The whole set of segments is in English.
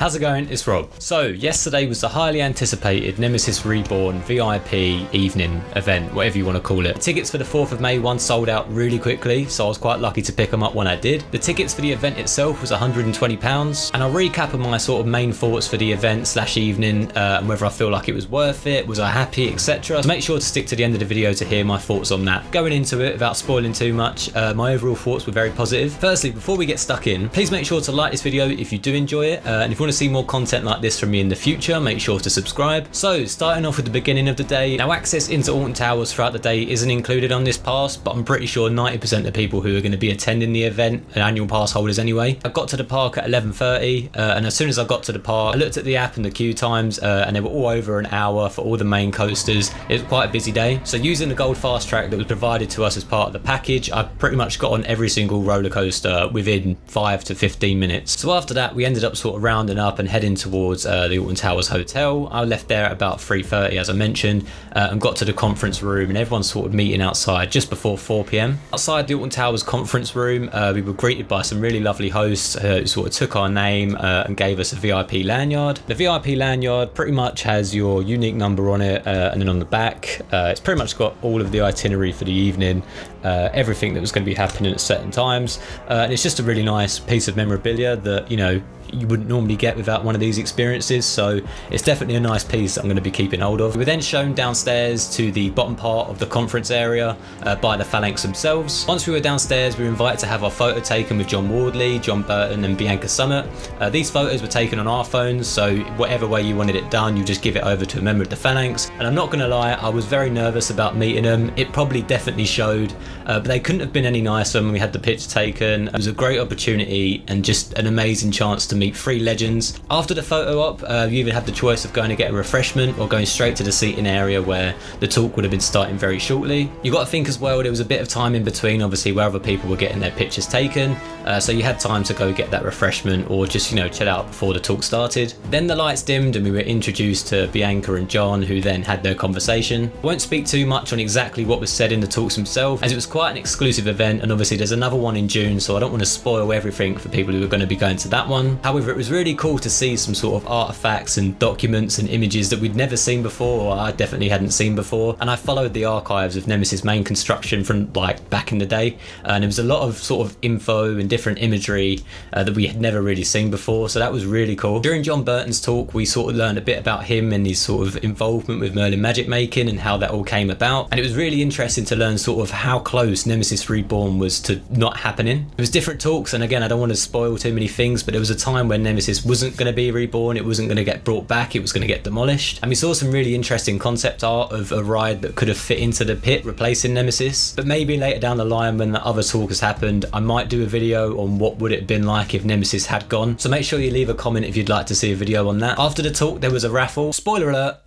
How's it going? It's Rob. So yesterday was the highly anticipated Nemesis Reborn VIP evening event, whatever you want to call it. Tickets for the 4th of May one sold out really quickly, so I was quite lucky to pick them up when I did. The tickets for the event itself was £120, and I'll recap on my sort of main thoughts for the event / evening, and whether I feel like it was worth it, was I happy, etc. So make sure to stick to the end of the video to hear my thoughts on that. Going into it without spoiling too much, my overall thoughts were very positive. Firstly, before we get stuck in, please make sure to like this video if you do enjoy it, and if you want to see more content like this from me in the future, make sure to subscribe. So starting off with the beginning of the day, now access into Alton Towers throughout the day isn't included on this pass, but I'm pretty sure 90% of the people who are going to be attending the event are annual pass holders anyway. I got to the park at 11:30, and as soon as I got to the park, I looked at the app and the queue times, and they were all over an hour for all the main coasters. It was quite a busy day, so using the gold Fastrack that was provided to us as part of the package, I pretty much got on every single roller coaster within 5 to 15 minutes. So after that, we ended up sort of rounding up and heading towards the Alton Towers Hotel. I left there at about 3:30, as I mentioned, and got to the conference room, and everyone's sort of meeting outside just before 4 PM. Outside the Alton Towers conference room, we were greeted by some really lovely hosts who sort of took our name and gave us a VIP lanyard. The VIP lanyard pretty much has your unique number on it, and then on the back, it's pretty much got all of the itinerary for the evening, everything that was going to be happening at certain times, and it's just a really nice piece of memorabilia that, you know, you wouldn't normally get without one of these experiences, so it's definitely a nice piece that I'm going to be keeping hold of. We were then shown downstairs to the bottom part of the conference area by the Phalanx themselves. Once we were downstairs, we were invited to have our photo taken with Wardley, Burton and Bianca Sammut. These photos were taken on our phones, so whatever way you wanted it done, you just give it over to a member of the Phalanx. And I'm not going to lie, I was very nervous about meeting them. It probably definitely showed, but they couldn't have been any nicer when we had the picture taken. It was a great opportunity and just an amazing chance to meet 3 legends. After the photo op, you even had the choice of going to get a refreshment or going straight to the seating area where the talk would have been starting very shortly. You got to think as well, there was a bit of time in between, obviously, where other people were getting their pictures taken, so you had time to go get that refreshment or just, you know, chill out before the talk started. Then the lights dimmed and we were introduced to Bianca and John, who then had their conversation. I won't speak too much on exactly what was said in the talks themselves, as it was quite an exclusive event, and obviously there's another one in June, so I don't want to spoil everything for people who are going to be going to that one. However, it was really cool to see some sort of artifacts and documents and images that we'd never seen before, or I definitely hadn't seen before. And I followed the archives of Nemesis main construction from like back in the day, and there was a lot of sort of info and different imagery that we had never really seen before, so that was really cool. During John Burton's talk, we sort of learned a bit about him and his sort of involvement with Merlin magic making and how that all came about, and it was really interesting to learn sort of how close Nemesis Reborn was to not happening. It was different talks, and again, I don't want to spoil too many things, but there was a time when Nemesis wasn't going to be reborn, it wasn't going to get brought back, it was going to get demolished, and we saw some really interesting concept art of a ride that could have fit into the pit replacing Nemesis. But maybe later down the line, when the other talk has happened, I might do a video on what would it have been like if Nemesis had gone, so make sure you leave a comment if you'd like to see a video on that. After the talk, there was a raffle. Spoiler alert,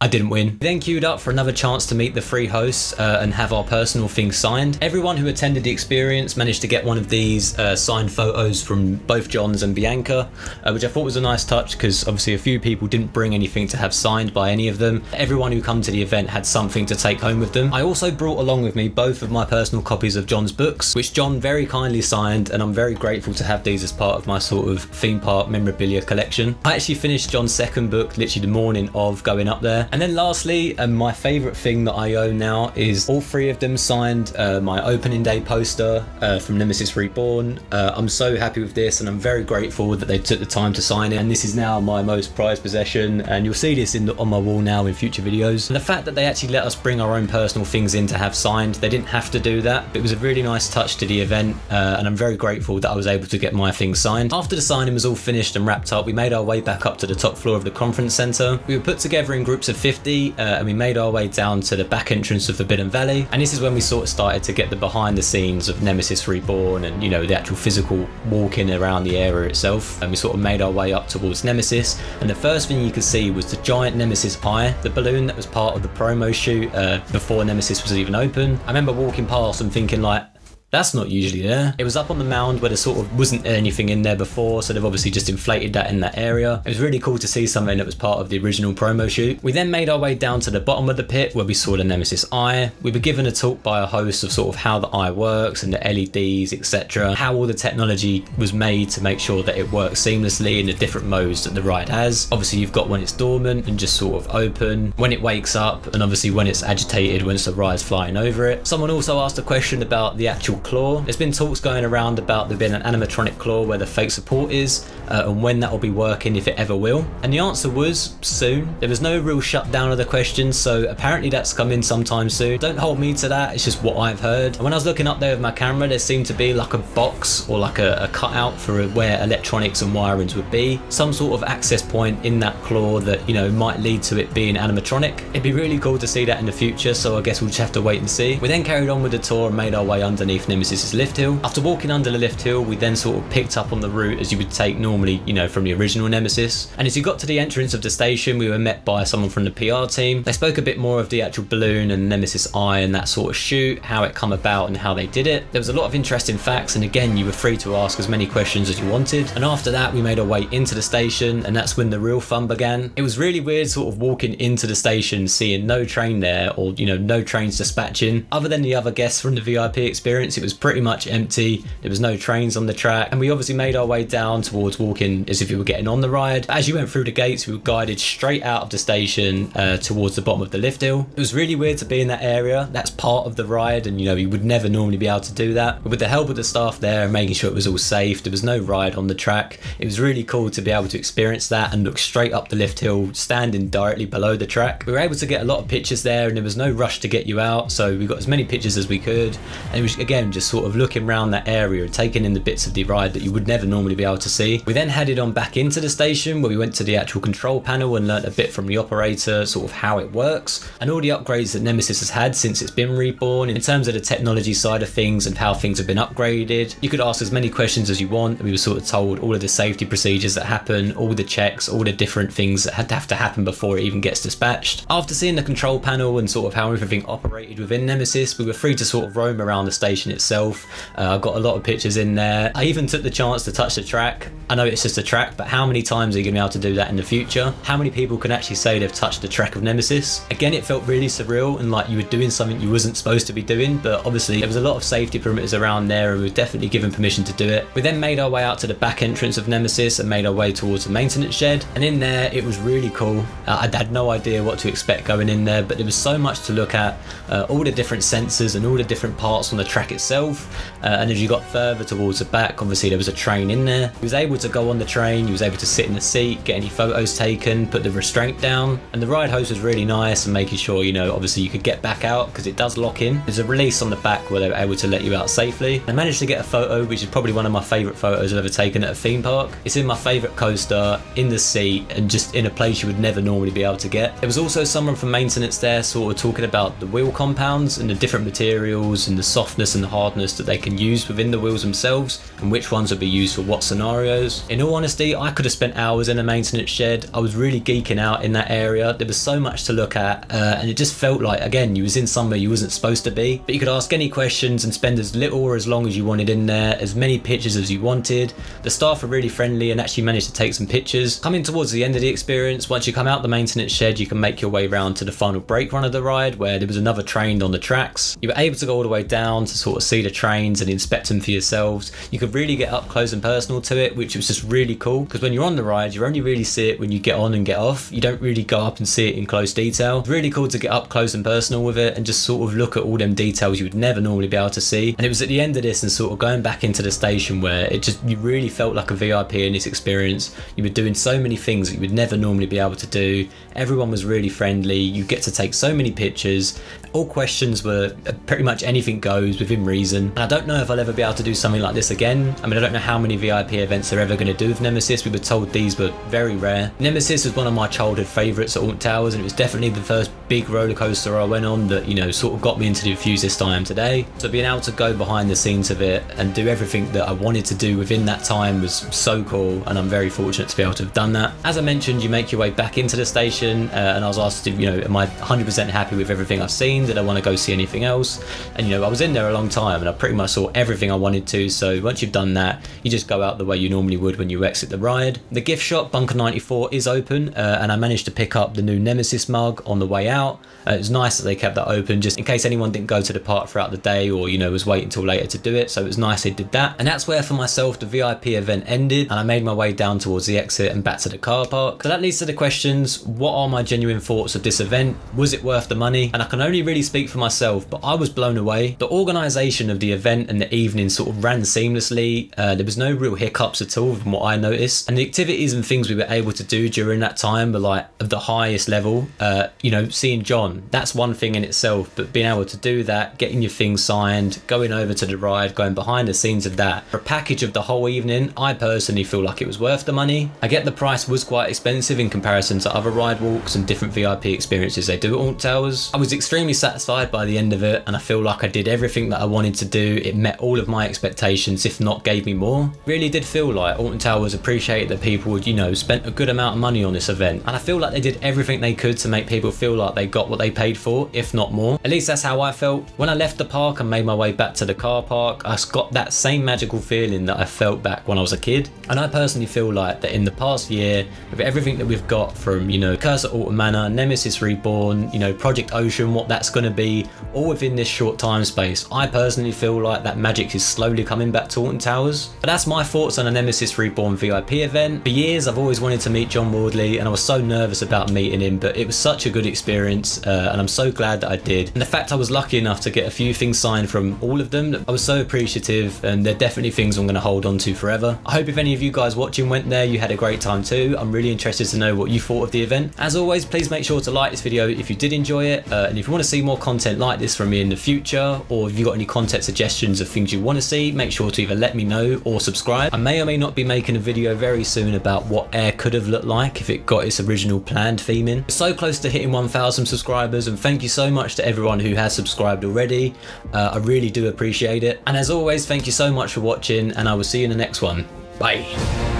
I didn't win. We then queued up for another chance to meet the 3 hosts and have our personal things signed. Everyone who attended the experience managed to get one of these signed photos from both Johns and Bianca, which I thought was a nice touch, because obviously a few people didn't bring anything to have signed by any of them. Everyone who come to the event had something to take home with them. I also brought along with me both of my personal copies of John's books, which John very kindly signed, and I'm very grateful to have these as part of my sort of theme park memorabilia collection. I actually finished John's 2nd book literally the morning of going up there. And then lastly, my favourite thing that I own now is all 3 of them signed my opening day poster from Nemesis Reborn. I'm so happy with this, and I'm very grateful that they took the time to sign it, and this is now my most prized possession, and you'll see this on my wall now in future videos. And the fact that they actually let us bring our own personal things in to have signed, they didn't have to do that, but it was a really nice touch to the event, and I'm very grateful that I was able to get my things signed. After the signing was all finished and wrapped up, we made our way back up to the top floor of the conference centre. We were put together in groups of 50, and we made our way down to the back entrance of Forbidden Valley, and this is when we sort of started to get the behind the scenes of Nemesis Reborn and, you know, the actual physical walking around the area itself. And we sort of made our way up towards Nemesis, and the first thing you could see was the giant Nemesis Eye, the balloon that was part of the promo shoot before Nemesis was even open. I remember walking past and thinking like, That's not usually there. It was up on the mound where there sort of wasn't anything in there before, so they've obviously just inflated that in that area. It was really cool to see something that was part of the original promo shoot. We then made our way down to the bottom of the pit where we saw the Nemesis Eye. We were given a talk by a host of sort of how the eye works and the LEDs, etc. How all the technology was made to make sure that it works seamlessly in the different modes that the ride has. Obviously you've got when it's dormant and just sort of open, when it wakes up, and obviously when it's agitated once the ride's flying over it. Someone also asked a question about the actual claw. There's been talks going around about there being an animatronic claw where the fake support is, and when that will be working, if it ever will. And the answer was soon. There was no real shutdown of the question, so apparently that's coming sometime soon. Don't hold me to that, it's just what I've heard. And when I was looking up there with my camera, there seemed to be like a box or like a cutout for where electronics and wirings would be. Some sort of access point in that claw that, you know, might lead to it being animatronic. It'd be really cool to see that in the future, so I guess we'll just have to wait and see. We then carried on with the tour and made our way underneath Nemesis's lift hill. After walking under the lift hill, we then sort of picked up on the route as you would take normally, you know, from the original Nemesis. And as you got to the entrance of the station, we were met by someone from the PR team. They spoke a bit more of the actual balloon and Nemesis Eye and that sort of shoot, how it come about and how they did it. There was a lot of interesting facts, and again, you were free to ask as many questions as you wanted. And after that, we made our way into the station, and that's when the real fun began. It was really weird sort of walking into the station, seeing no train there, or, you know, no trains dispatching. Other than the other guests from the VIP experience, it was pretty much empty. There was no trains on the track, and we obviously made our way down towards walking as if we were getting on the ride. As you went through the gates, we were guided straight out of the station towards the bottom of the lift hill. It was really weird to be in that area. That's part of the ride, and you know, you would never normally be able to do that. But with the help of the staff there and making sure it was all safe, there was no ride on the track. It was really cool to be able to experience that and look straight up the lift hill, standing directly below the track. We were able to get a lot of pictures there, and there was no rush to get you out, so we got as many pictures as we could. And it was, again, just sort of looking around that area and taking in the bits of the ride that you would never normally be able to see. We then headed on back into the station where we went to the actual control panel and learnt a bit from the operator, sort of how it works and all the upgrades that Nemesis has had since it's been reborn in terms of the technology side of things and how things have been upgraded. You could ask as many questions as you want. We were sort of told all of the safety procedures that happen, all the checks, all the different things that have to happen before it even gets dispatched. After seeing the control panel and sort of how everything operated within Nemesis, we were free to sort of roam around the station itself. I got a lot of pictures in there. I even took the chance to touch the track. I know it's just a track, but how many times are you going to be able to do that in the future? How many people can actually say they've touched the track of Nemesis? Again, it felt really surreal and like you were doing something you wasn't supposed to be doing, but obviously there was a lot of safety perimeters around there and we were definitely given permission to do it. We then made our way out to the back entrance of Nemesis and made our way towards the maintenance shed, and in there it was really cool. I had no idea what to expect going in there, but there was so much to look at, all the different sensors and all the different parts on the track itself, and as you got further towards the back, obviously there was a train in there. You was able to go on the train, you was able to sit in the seat, get any photos taken, put the restraint down, and the ride host was really nice and making sure, you know, obviously you could get back out because it does lock in. There's a release on the back where they were able to let you out safely. I managed to get a photo, which is probably one of my favourite photos I've ever taken at a theme park. It's in my favourite coaster, in the seat, and just in a place you would never normally be able to get. There was also someone from maintenance there sort of talking about the wheel compounds and the different materials and the softness and the hardness that they can use within the wheels themselves and which ones would be used for what scenarios. In all honesty, I could have spent hours in a maintenance shed. I was really geeking out in that area. There was so much to look at, and it just felt like, again, you was in somewhere you wasn't supposed to be, but you could ask any questions and spend as little or as long as you wanted in there, as many pictures as you wanted. The staff were really friendly and actually managed to take some pictures. Coming towards the end of the experience, once you come out the maintenance shed, you can make your way round to the final brake run of the ride where there was another train on the tracks. You were able to go all the way down to sort of see the trains and inspect them for yourselves. You could really get up close and personal to it, which was just really cool, because when you're on the ride, you only really see it when you get on and get off. You don't really go up and see it in close detail. It's really cool to get up close and personal with it and just sort of look at all them details you would never normally be able to see. And it was at the end of this and sort of going back into the station where it just, you really felt like a VIP in this experience. You were doing so many things that you would never normally be able to do. Everyone was really friendly. You get to take so many pictures. All questions were pretty much anything goes within reason. And I don't know if I'll ever be able to do something like this again. I mean, I don't know how many VIP events they're ever going to do with Nemesis. We were told these were very rare. Nemesis was one of my childhood favourites at Alton Towers, and it was definitely the first big roller coaster I went on that, you know, sort of got me into the enthusiast I am today. So being able to go behind the scenes of it and do everything that I wanted to do within that time was so cool, and I'm very fortunate to be able to have done that. As I mentioned, you make your way back into the station, and I was asked, you know, am I 100% happy with everything I've seen? Did I want to go see anything else? And you know, I was in there a long time time, and I pretty much saw everything I wanted to. So once you've done that, you just go out the way you normally would when you exit the ride. The gift shop Bunker 94 is open, and I managed to pick up the new Nemesis mug on the way out. It was nice that they kept that open just in case anyone didn't go to the park throughout the day, or was waiting until later to do it. So it was nice they did that. And that's where for myself the VIP event ended, and I made my way down towards the exit and back to the car park. So that leads to the questions: what are my genuine thoughts of this event? Was it worth the money? And I can only really speak for myself, but I was blown away. The organisation of the event and the evening sort of ran seamlessly. There was no real hiccups at all from what I noticed, and the activities and things we were able to do during that time were like of the highest level. Seeing John, that's one thing in itself, but being able to do that, getting your things signed, going over to the ride, going behind the scenes of that, for a package of the whole evening, I personally feel like it was worth the money. I get the price was quite expensive in comparison to other ride walks and different VIP experiences they do at Alton Towers. I was extremely satisfied by the end of it, and I feel like I did everything that I wanted to do. It met all of my expectations, if not gave me more. Really did feel like Alton Towers appreciated that people would, spent a good amount of money on this event, and I feel like they did everything they could to make people feel like they got what they paid for, if not more. At least that's how I felt. When I left the park and made my way back to the car park, I got that same magical feeling that I felt back when I was a kid. And I personally feel like that in the past year, with everything that we've got from, Curse at Alton Manor, Nemesis Reborn, Project Ocean, what that's going to be, all within this short time space, I personally feel like that magic is slowly coming back to Alton Towers. But that's my thoughts on a Nemesis Reborn VIP event. For years, I've always wanted to meet John Wardley, and I was so nervous about meeting him, but it was such a good experience, and I'm so glad that I did. And the fact I was lucky enough to get a few things signed from all of them, I was so appreciative, and they're definitely things I'm going to hold on to forever. I hope if any of you guys watching went there, you had a great time too. I'm really interested to know what you thought of the event. As always, please make sure to like this video if you did enjoy it, and if you want to see more content like this from me in the future, or if you've got any content suggestions of things you want to see, make sure to either let me know or subscribe. I may or may not be making a video very soon about what Air could have looked like if it got its original planned theming. So close to hitting 1,000 subscribers, and thank you so much to everyone who has subscribed already. I really do appreciate it. And as always, thank you so much for watching, and I will see you in the next one. Bye.